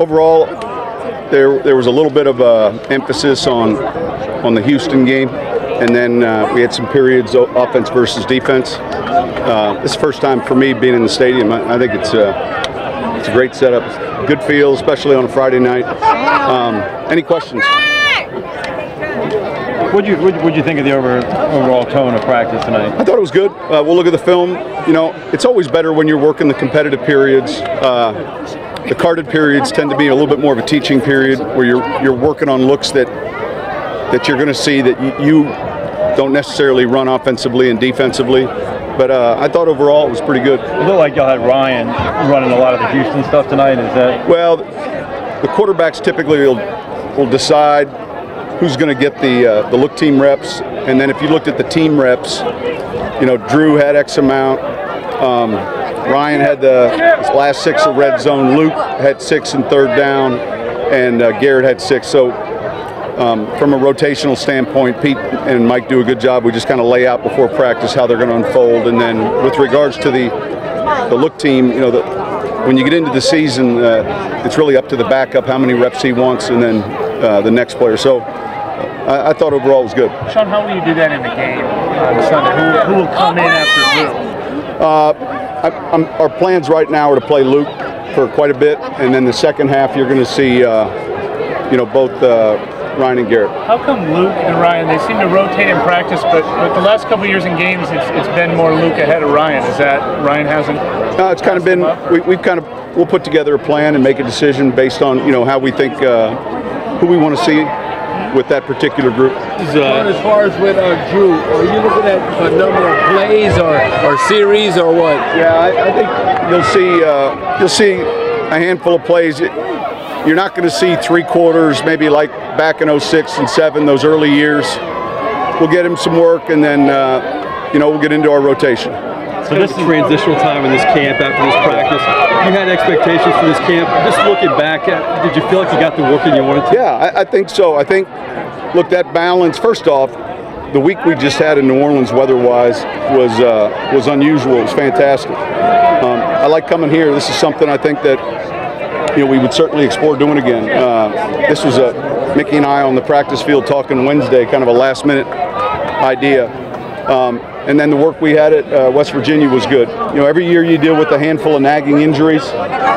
Overall, there was a little bit of emphasis on the Houston game, and then we had some periods offense versus defense. This is the first time for me being in the stadium. I think it's a great setup, good feel, especially on a Friday night. Any questions? What'd you think of the overall tone of practice tonight? I thought it was good. We'll look at the film. You know, it's always better when you're working the competitive periods. The carded periods tend to be a little bit more of a teaching period where you're working on looks that you're going to see that you don't necessarily run offensively and defensively. But I thought overall it was pretty good. It looked like y'all had Ryan running a lot of the Houston stuff tonight. Is that? Well, the quarterbacks typically will decide who's going to get the look team reps, and then if you looked at the team reps, you know, Drew had X amount. Ryan had his last 6 of red zone. Luke had 6 in third down, and Garrett had 6. So from a rotational standpoint, Pete and Mike do a good job. We just kind of lay out before practice how they're going to unfold. And then with regards to the look team, you know, when you get into the season, it's really up to the backup how many reps he wants, and then the next player. So I thought overall it was good. Sean, how will you do that in the game on Sunday? Who will come in after Drew? Our plans right now are to play Luke for quite a bit, and then the second half you're going to see, you know, both Ryan and Garrett. How come Luke and Ryan, they seem to rotate in practice, but the last couple of years in games, it's been more Luke ahead of Ryan. Is that Ryan hasn't? It's kind of been, we'll put together a plan and make a decision based on, you know, how we think, who we want to see with that particular group. As far as with Drew, are you looking at a number of plays or series or what? Yeah, I think you'll see a handful of plays. You're not going to see 3 quarters, maybe like back in 06 and 07, those early years. We'll get him some work, and then you know, we'll get into our rotation. So this is transitional time in this camp after this practice. You had expectations for this camp. Just looking back, did you feel like you got the work in you wanted to? Yeah, I think so. I think, look, that balance, first off, the week we just had in New Orleans weather-wise was unusual. It was fantastic. I like coming here. This is something I think that, you know, we would certainly explore doing again. This was Mickey and I on the practice field talking Wednesday, kind of a last-minute idea. And then the work we had at West Virginia was good. You know, every year you deal with a handful of nagging injuries,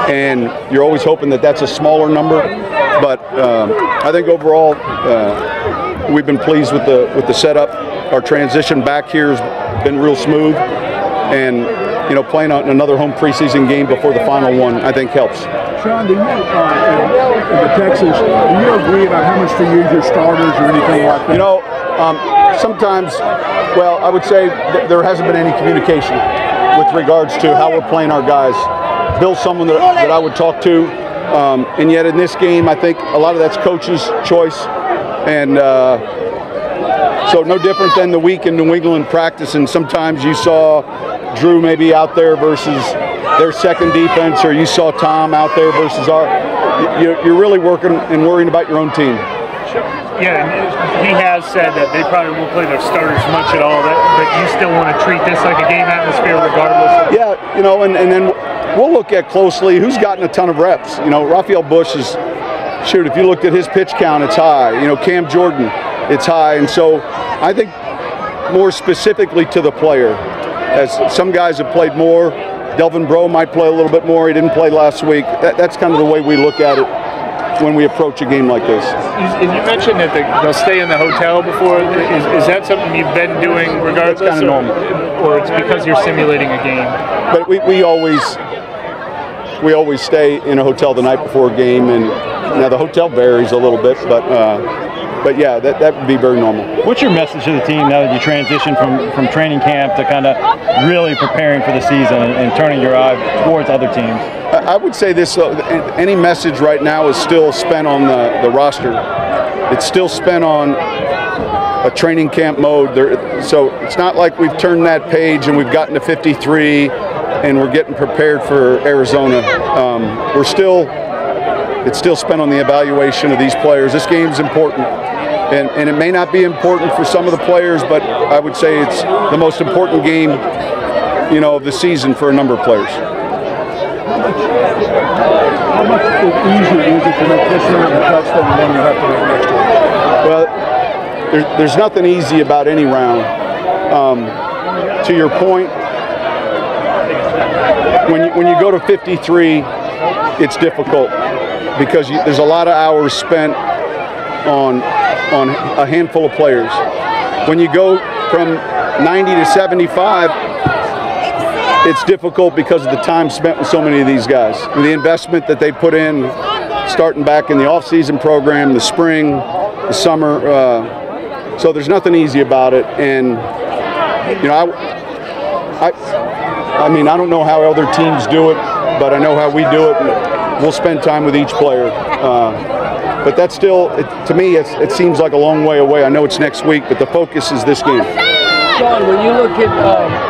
and you're always hoping that that's a smaller number. But I think overall, we've been pleased with the setup. Our transition back here has been real smooth, and you know, playing on another home preseason game before the final one, I think helps. Sean, do you, in the Texans, do you agree about how much to use your starters or anything like that? You know, sometimes, well, I would say there hasn't been any communication with regards to how we're playing our guys. Bill's someone that I would talk to, and yet in this game, I think a lot of that's coach's choice, and so no different than the week in New England practice, and sometimes you saw Drew maybe out there versus their second defense, or you saw Tom out there versus our. You're really working and worrying about your own team. Yeah, and he has said that they probably won't play their starters much at all, but you still want to treat this like a game atmosphere regardless. Yeah, you know, and then we'll look at closely who's gotten a ton of reps. You know, Raphael Bush is, shoot, if you looked at his pitch count, it's high. You know, Cam Jordan, it's high. And so I think more specifically to the player, as some guys have played more. Delvin Breaux might play a little bit more. He didn't play last week. That's kind of the way we look at it when we approach a game like this. You mentioned that they'll stay in the hotel before. Is that something you've been doing regardless? That's kind of normal. Or it's because you're simulating a game? But we always stay in a hotel the night before a game, and now the hotel varies a little bit, but yeah, that would be very normal. What's your message to the team now that you transition from training camp to kind of really preparing for the season and turning your eye towards other teams? I would say this, any message right now is still spent on the roster. It's still spent on a training camp mode. So it's not like we've turned that page and we've gotten to 53 and we're getting prepared for Arizona. It's still spent on the evaluation of these players. This game's important. And it may not be important for some of the players, but I would say it's the most important game, you know, of the season for a number of players. How much easier is it to make this round of cuts than the one you have to make next year? Well, there's nothing easy about any round. To your point, when you go to 53, it's difficult because there's a lot of hours spent on a handful of players. When you go from 90 to 75, it's difficult because of the time spent with so many of these guys and the investment that they put in, starting back in the off-season program, the spring, the summer. So there's nothing easy about it, and you know, I mean, I don't know how other teams do it, but I know how we do it. And we'll spend time with each player. But that's still, to me, it seems like a long way away. I know it's next week, but the focus is this game. Sean, when you look at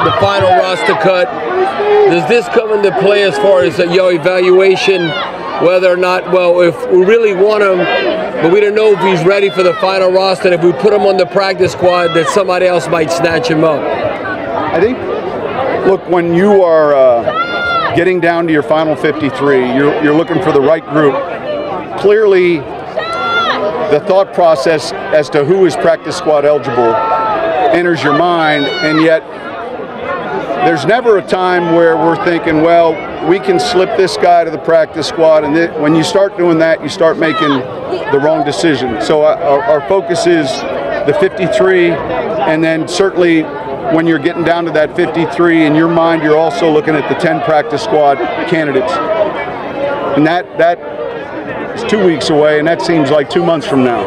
the final roster cut, does this come into play as far as your evaluation, whether or not, well, if we really want him, but we don't know if he's ready for the final roster, and if we put him on the practice squad, that somebody else might snatch him up? I think, look, when you are getting down to your final 53, you're looking for the right group. Clearly, the thought process as to who is practice squad eligible enters your mind, and yet there's never a time where we're thinking, well, we can slip this guy to the practice squad, and when you start doing that, you start making the wrong decision. So our focus is the 53, and then certainly when you're getting down to that 53, in your mind, you're also looking at the 10 practice squad candidates. And that is 2 weeks away, and that seems like 2 months from now.